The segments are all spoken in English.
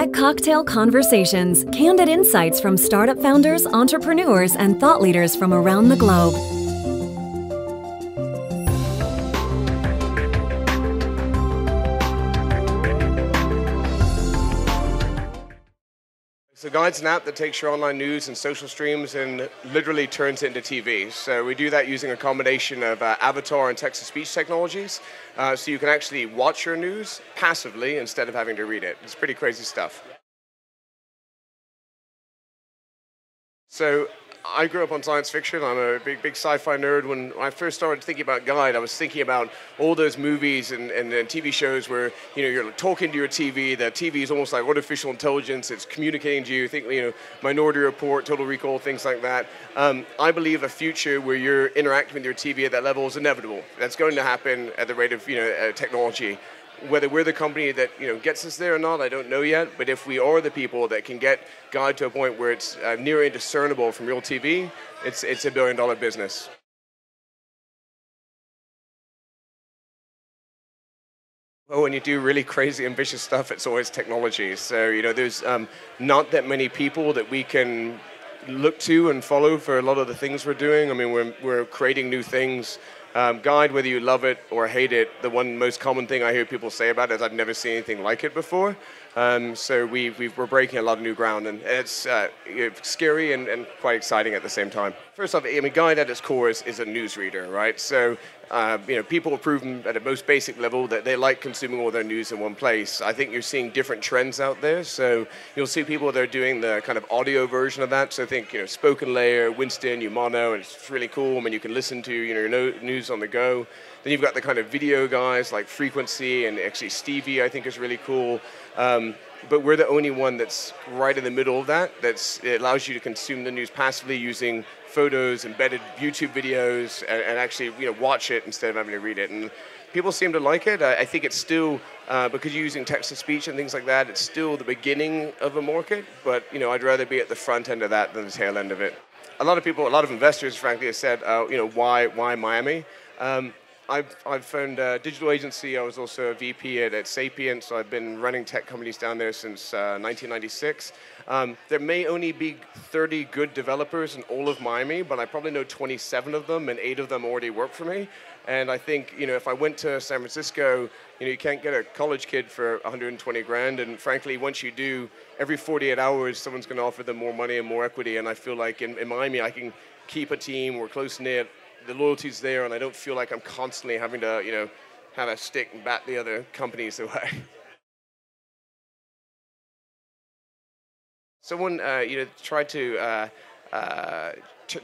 Tech Cocktail Conversations, candid insights from startup founders, entrepreneurs, and thought leaders from around the globe. So Guide's an app that takes your online news and social streams and literally turns it into TV. So we do that using a combination of avatar and text-to-speech technologies. So you can actually watch your news passively instead of having to read it. It's pretty crazy stuff. So I grew up on science fiction. I'm a big sci-fi nerd. When I first started thinking about Guide, I was thinking about all those movies and TV shows where you're talking to your TV. The TV is almost like artificial intelligence. It's communicating to you. Think Minority Report, Total Recall, things like that. I believe a future where you're interacting with your TV at that level is inevitable. That's going to happen at the rate of technology. Whether we're the company that gets us there or not, I don't know yet. But if we are the people that can get Guide to a point where it's near indiscernible from real TV, it's a billion-dollar business. Well, when you do really crazy, ambitious stuff, it's always technology. So there's not that many people that we can look to and follow for a lot of the things we're doing. I mean, we're creating new things. Guide, whether you love it or hate it, the one most common thing I hear people say about it is I've never seen anything like it before. So we're breaking a lot of new ground, and it's scary and quite exciting at the same time. First off, Guide at its core is a newsreader, right? So people have proven at a most basic level that they like consuming all their news in one place. I think you're seeing different trends out there. So you'll see people that are doing the kind of audio version of that. So think Spoken Layer, Winston, Umano, and it's really cool. I mean, you can listen to your news on the go. Then you've got the kind of video guys like Frequency, and actually Stevie I think is really cool. But we're the only one that's right in the middle of that. It allows you to consume the news passively using photos, embedded YouTube videos, and actually watch it instead of having to read it. And people seem to like it. I think it's still, because you're using text-to-speech and things like that, it's still the beginning of a market. But I'd rather be at the front end of that than the tail end of it. A lot of investors, frankly, have said, why Miami? I've found a digital agency. I was also a VP at Sapient, so I've been running tech companies down there since 1996. There may only be 30 good developers in all of Miami, but I probably know 27 of them, and 8 of them already work for me. And I think, if I went to San Francisco, you can't get a college kid for 120 grand. And frankly, once you do, every 48 hours, someone's going to offer them more money and more equity. And I feel like in Miami, I can keep a team. We're close-knit. The loyalty's there, and I don't feel like I'm constantly having to, have a stick and bat the other companies away. Someone, tried to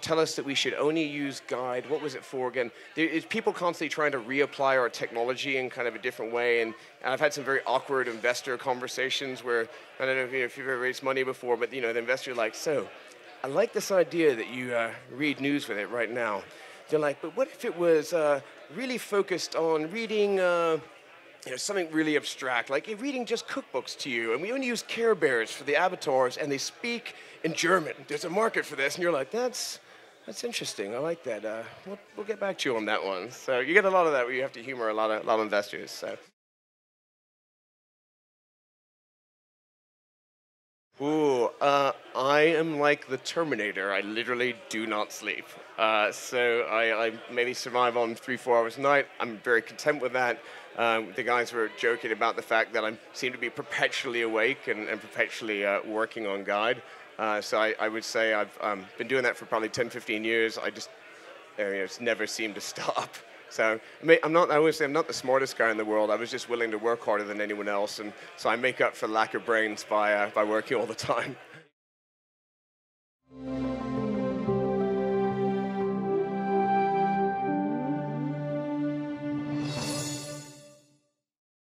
tell us that we should only use Guide. What was it for again? There's people constantly trying to reapply our technology in kind of a different way, and I've had some very awkward investor conversations where, I don't know if you've ever raised money before, but the investor's like, so, I like this idea that you read news with it right now. They're like, but what if it was really focused on reading something really abstract, like reading just cookbooks to you, and we only use Care Bears for the avatars, and they speak in German. There's a market for this, and you're like, that's interesting. I like that. We'll get back to you on that one. So you get a lot of that where you have to humor a lot of investors. So. Ooh, I am like the Terminator. I literally do not sleep. So I maybe survive on 3-4 hours a night. I'm very content with that. The guys were joking about the fact that I seem to be perpetually awake and perpetually working on Guide. So I would say I've been doing that for probably 10, 15 years. I just it's never seemed to stop. So I always say I'm not the smartest guy in the world. I was just willing to work harder than anyone else, and so I make up for lack of brains by working all the time.